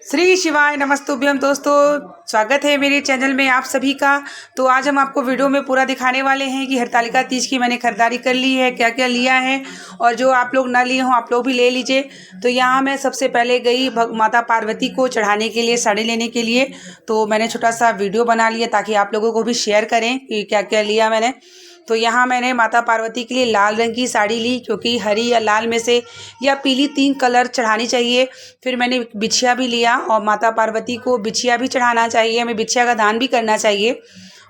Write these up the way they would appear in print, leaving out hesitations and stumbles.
श्री शिवाय नमस्तुभ्यम। दोस्तों, स्वागत है मेरे चैनल में आप सभी का। तो आज हम आपको वीडियो में पूरा दिखाने वाले हैं कि हरतालिका तीज की मैंने खरीदारी कर ली है, क्या क्या लिया है, और जो आप लोग ना लिए हों आप लोग भी ले लीजिए। तो यहाँ मैं सबसे पहले गई माता पार्वती को चढ़ाने के लिए, साड़ी लेने के लिए। तो मैंने छोटा सा वीडियो बना लिया ताकि आप लोगों को भी शेयर करें कि क्या क्या लिया मैंने। तो यहाँ मैंने माता पार्वती के लिए लाल रंग की साड़ी ली, क्योंकि हरी या लाल में से या पीली 3 कलर चढ़ानी चाहिए। फिर मैंने बिछिया भी लिया, और माता पार्वती को बिछिया भी चढ़ाना चाहिए, हमें बिछिया का दान भी करना चाहिए।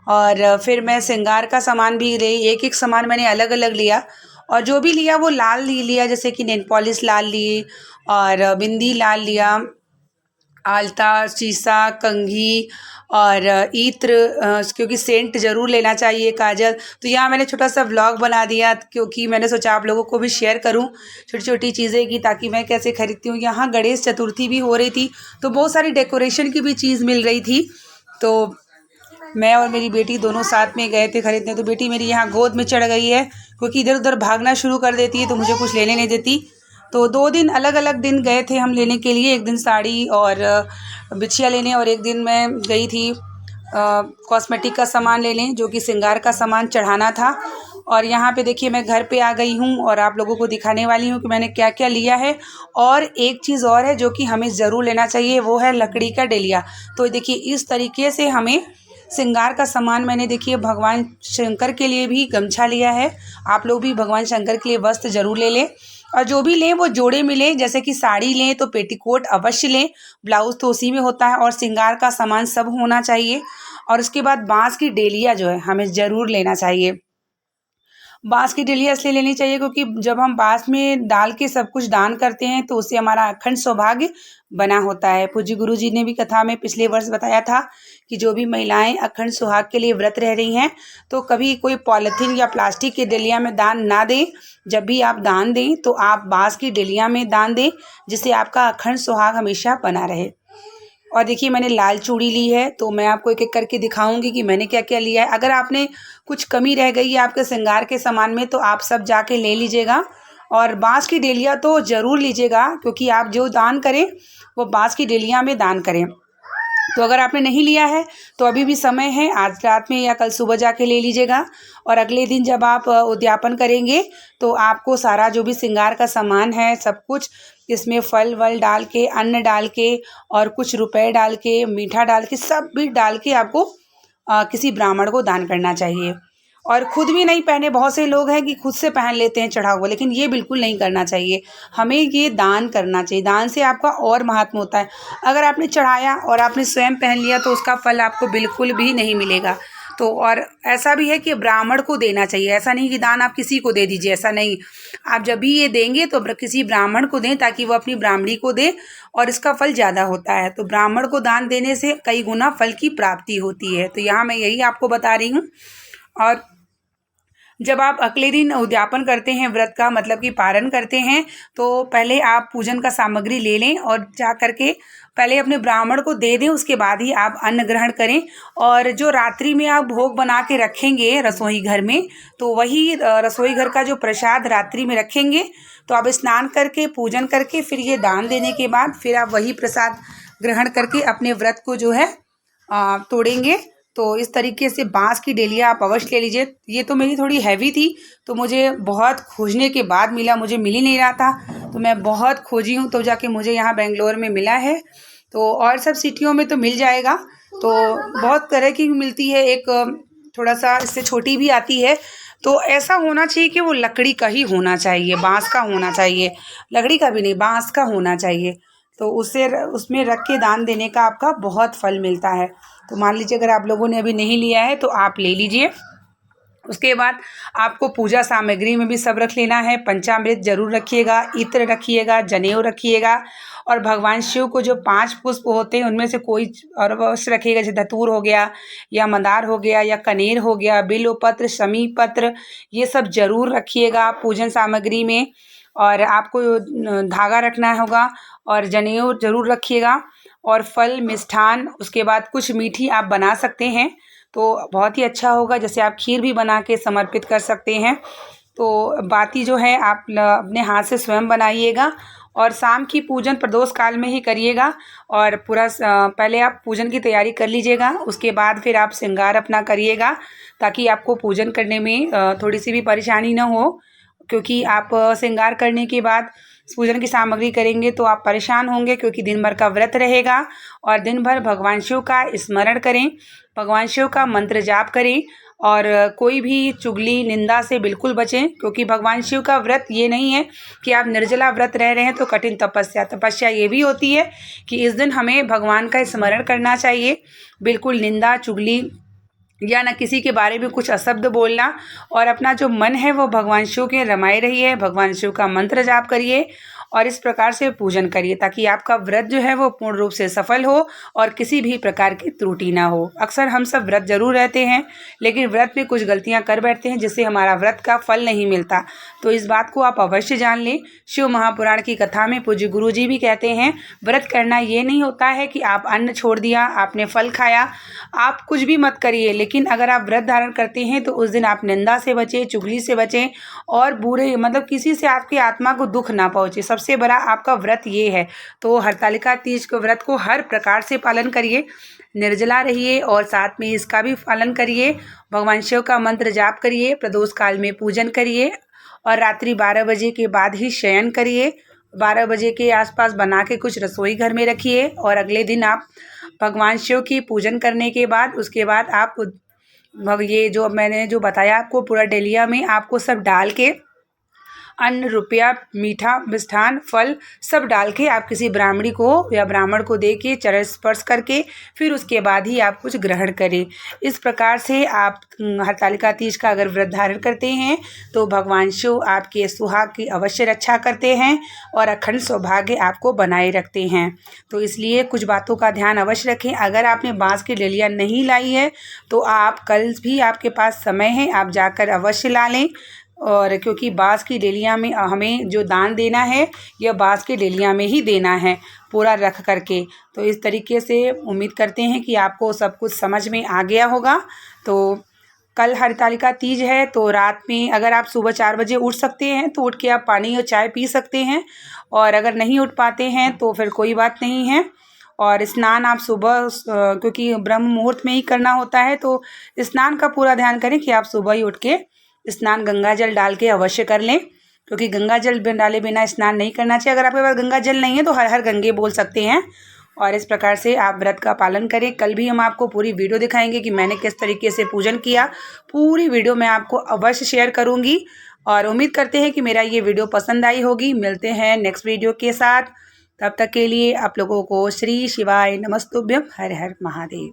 और फिर मैं श्रृंगार का सामान भी ली, एक एक सामान मैंने अलग अलग लिया। और जो भी लिया वो लाल लिया, जैसे कि नेल पॉलिश लाल ली, और बिंदी लाल लिया, आलता, शीशा, कंघी और इत्र, क्योंकि सेंट ज़रूर लेना चाहिए, काजल। तो यहाँ मैंने छोटा सा व्लॉग बना दिया, क्योंकि मैंने सोचा आप लोगों को भी शेयर करूँ छोटी छोटी चीज़ें की, ताकि मैं कैसे खरीदती हूँ। यहाँ गणेश चतुर्थी भी हो रही थी, तो बहुत सारी डेकोरेशन की भी चीज़ मिल रही थी। तो मैं और मेरी बेटी दोनों साथ में गए थे खरीदने। तो बेटी मेरी यहाँ गोद में चढ़ गई है, क्योंकि इधर उधर भागना शुरू कर देती है, तो मुझे कुछ लेने नहीं देती। तो 2 दिन अलग अलग दिन गए थे हम लेने के लिए। एक दिन साड़ी और बिछिया लेने, और एक दिन मैं गई थी कॉस्मेटिक का सामान लेने, जो कि श्रृंगार का सामान चढ़ाना था। और यहाँ पे देखिए मैं घर पे आ गई हूँ, और आप लोगों को दिखाने वाली हूँ कि मैंने क्या क्या लिया है। और एक चीज़ और है जो कि हमें ज़रूर लेना चाहिए, वो है लकड़ी का डेलिया। तो देखिए इस तरीके से हमें श्रृंगार का सामान, मैंने देखिए भगवान शंकर के लिए भी गमछा लिया है। आप लोग भी भगवान शंकर के लिए वस्त्र ज़रूर ले लें, और जो भी लें वो जोड़े में लें। जैसे कि साड़ी लें तो पेटीकोट अवश्य लें, ब्लाउज़ तो उसी में होता है, और श्रृंगार का सामान सब होना चाहिए। और उसके बाद बाँस की डेलिया जो है हमें ज़रूर लेना चाहिए। बाँस की डलिया इसलिए लेनी चाहिए क्योंकि जब हम बाँस में डाल के सब कुछ दान करते हैं तो उससे हमारा अखंड सौभाग्य बना होता है। पूज्य गुरु जी ने भी कथा में पिछले वर्ष बताया था कि जो भी महिलाएं अखंड सुहाग के लिए व्रत रह रही हैं तो कभी कोई पॉलीथीन या प्लास्टिक की डलिया में दान ना दें। जब भी आप दान दें तो आप बाँस की डलिया में दान दें, जिससे आपका अखंड सुहाग हमेशा बना रहे। और देखिए मैंने लाल चूड़ी ली है, तो मैं आपको एक एक करके दिखाऊंगी कि मैंने क्या क्या लिया है। अगर आपने कुछ कमी रह गई है आपके श्रृंगार के सामान में तो आप सब जाके ले लीजिएगा। और बाँस की डेलिया तो ज़रूर लीजिएगा, क्योंकि आप जो दान करें वो बाँस की डेलिया में दान करें। तो अगर आपने नहीं लिया है तो अभी भी समय है, आज रात में या कल सुबह जाके ले लीजिएगा। और अगले दिन जब आप उद्यापन करेंगे तो आपको सारा जो भी श्रृंगार का सामान है सब कुछ इसमें फल वल डाल के, अन्न डाल के, और कुछ रुपए डाल के, मीठा डाल के, सब भी डाल के आपको किसी ब्राह्मण को दान करना चाहिए। और खुद भी नहीं पहने, बहुत से लोग हैं कि खुद से पहन लेते हैं चढ़ा हुआ, लेकिन ये बिल्कुल नहीं करना चाहिए। हमें ये दान करना चाहिए, दान से आपका और महात्म होता है। अगर आपने चढ़ाया और आपने स्वयं पहन लिया तो उसका फल आपको बिल्कुल भी नहीं मिलेगा। तो और ऐसा भी है कि ब्राह्मण को देना चाहिए, ऐसा नहीं कि दान आप किसी को दे दीजिए, ऐसा नहीं। आप जब भी ये देंगे तो किसी ब्राह्मण को दें, ताकि वो अपनी ब्राह्मणी को दे, और इसका फल ज़्यादा होता है। तो ब्राह्मण को दान देने से कई गुना फल की प्राप्ति होती है। तो यहाँ मैं यही आपको बता रही हूँ। और जब आप अगले दिन उद्यापन करते हैं, व्रत का मतलब कि पारण करते हैं, तो पहले आप पूजन का सामग्री ले लें और जा करके पहले अपने ब्राह्मण को दे दें, उसके बाद ही आप अन्न ग्रहण करें। और जो रात्रि में आप भोग बना के रखेंगे रसोई घर में, तो वही रसोई घर का जो प्रसाद रात्रि में रखेंगे, तो आप स्नान करके पूजन करके फिर ये दान देने के बाद फिर आप वही प्रसाद ग्रहण करके अपने व्रत को जो है तोड़ेंगे। तो इस तरीके से बाँस की डेलिया आप अवश्य ले लीजिए। ये तो मेरी थोड़ी हैवी थी, तो मुझे बहुत खोजने के बाद मिला, मुझे मिल ही नहीं रहा था, तो मैं बहुत खोजी हूँ तो जाके मुझे यहाँ बेंगलोर में मिला है। तो और सब सिटियों में तो मिल जाएगा, तो बहुत तरह की मिलती है। एक थोड़ा सा इससे छोटी भी आती है। तो ऐसा होना चाहिए कि वो लकड़ी का ही होना चाहिए, बाँस का होना चाहिए, लकड़ी का भी नहीं, बाँस का होना चाहिए। तो उससे उसमें रख के दान देने का आपका बहुत फल मिलता है। तो मान लीजिए अगर आप लोगों ने अभी नहीं लिया है तो आप ले लीजिए। उसके बाद आपको पूजा सामग्री में भी सब रख लेना है। पंचामृत जरूर रखिएगा, इत्र रखिएगा, जनेऊ रखिएगा, और भगवान शिव को जो 5 पुष्प होते हैं उनमें से कोई और अवश्य रखिएगा। जैसे धतूर हो गया, या मंदार हो गया, या कनेर हो गया, बिल्वपत्र, शमी पत्र, ये सब जरूर रखिएगा पूजन सामग्री में। और आपको धागा रखना होगा, और जनेऊ जरूर रखिएगा, और फल मिष्ठान। उसके बाद कुछ मीठी आप बना सकते हैं तो बहुत ही अच्छा होगा, जैसे आप खीर भी बना के समर्पित कर सकते हैं। तो बाती जो है आप अपने हाथ से स्वयं बनाइएगा, और शाम की पूजन प्रदोष काल में ही करिएगा। और पूरा पहले आप पूजन की तैयारी कर लीजिएगा, उसके बाद फिर आप श्रृंगार अपना करिएगा, ताकि आपको पूजन करने में थोड़ी सी भी परेशानी ना हो। क्योंकि आप श्रृंगार करने के बाद पूजन की सामग्री करेंगे तो आप परेशान होंगे, क्योंकि दिन भर का व्रत रहेगा। और दिन भर भगवान शिव का स्मरण करें, भगवान शिव का मंत्र जाप करें, और कोई भी चुगली निंदा से बिल्कुल बचें। क्योंकि भगवान शिव का व्रत ये नहीं है कि आप निर्जला व्रत रह रहे हैं तो कठिन तपस्या ये भी होती है कि इस दिन हमें भगवान का स्मरण करना चाहिए। बिल्कुल निंदा चुगली या न किसी के बारे में कुछ अशब्द बोलना, और अपना जो मन है वो भगवान शिव के रमाए रहिए, भगवान शिव का मंत्र जाप करिए और इस प्रकार से पूजन करिए, ताकि आपका व्रत जो है वो पूर्ण रूप से सफल हो और किसी भी प्रकार की त्रुटि ना हो। अक्सर हम सब व्रत जरूर रहते हैं, लेकिन व्रत में कुछ गलतियां कर बैठते हैं, जिससे हमारा व्रत का फल नहीं मिलता। तो इस बात को आप अवश्य जान लें। शिव महापुराण की कथा में पूज्य गुरु जी भी कहते हैं, व्रत करना ये नहीं होता है कि आप अन्न छोड़ दिया, आपने फल खाया, आप कुछ भी मत करिए, लेकिन अगर आप व्रत धारण करते हैं तो उस दिन आप निंदा से बचें, चुगली से बचें, और बुरे किसी से आपकी आत्मा को दुख ना पहुंचे। सबसे बड़ा आपका व्रत ये है। तो हरतालिका तीज के व्रत को हर प्रकार से पालन करिए, निर्जला रहिए और साथ में इसका भी पालन करिए। भगवान शिव का मंत्र जाप करिए, प्रदोष काल में पूजन करिए, और रात्रि 12 बजे के बाद ही शयन करिए। 12 बजे के आसपास बना के कुछ रसोई घर में रखिए, और अगले दिन आप भगवान शिव की पूजन करने के बाद उसके बाद आप ये जो मैंने जो बताया आपको, पूरा डेलिया में आपको सब डाल के अन्न, रुपया, मीठा, मिष्ठान, फल सब डाल के आप किसी ब्राह्मणी को या ब्राह्मण को दे के चरण स्पर्श करके फिर उसके बाद ही आप कुछ ग्रहण करें। इस प्रकार से आप हरतालिका तीज का अगर व्रत धारण करते हैं तो भगवान शिव आपके सुहाग की अवश्य रक्षा करते हैं और अखंड सौभाग्य आपको बनाए रखते हैं। तो इसलिए कुछ बातों का ध्यान अवश्य रखें। अगर आपने बांस की डलिया नहीं लाई है तो आप कल भी आपके पास समय है, आप जाकर अवश्य ला लें। और क्योंकि बांस की डेलिया में हमें जो दान देना है यह बांस की डेलिया में ही देना है, पूरा रख करके। तो इस तरीके से उम्मीद करते हैं कि आपको सब कुछ समझ में आ गया होगा। तो कल हरतालिका तीज है, तो रात में अगर आप सुबह 4 बजे उठ सकते हैं तो उठ के आप पानी और चाय पी सकते हैं, और अगर नहीं उठ पाते हैं तो फिर कोई बात नहीं है। और स्नान आप सुबह क्योंकि ब्रह्म मुहूर्त में ही करना होता है, तो स्नान का पूरा ध्यान करें कि आप सुबह ही उठ के स्नान गंगा जल डाल के अवश्य कर लें, क्योंकि गंगा जल डाले बिना स्नान नहीं करना चाहिए। अगर आपके पास गंगा जल नहीं है तो हर हर गंगे बोल सकते हैं, और इस प्रकार से आप व्रत का पालन करें। कल भी हम आपको पूरी वीडियो दिखाएंगे कि मैंने किस तरीके से पूजन किया। पूरी वीडियो मैं आपको अवश्य शेयर करूँगी, और उम्मीद करते हैं कि मेरा ये वीडियो पसंद आई होगी। मिलते हैं नेक्स्ट वीडियो के साथ, तब तक के लिए आप लोगों को श्री शिवाय नमस्तुभ्यम, हर हर महादेव।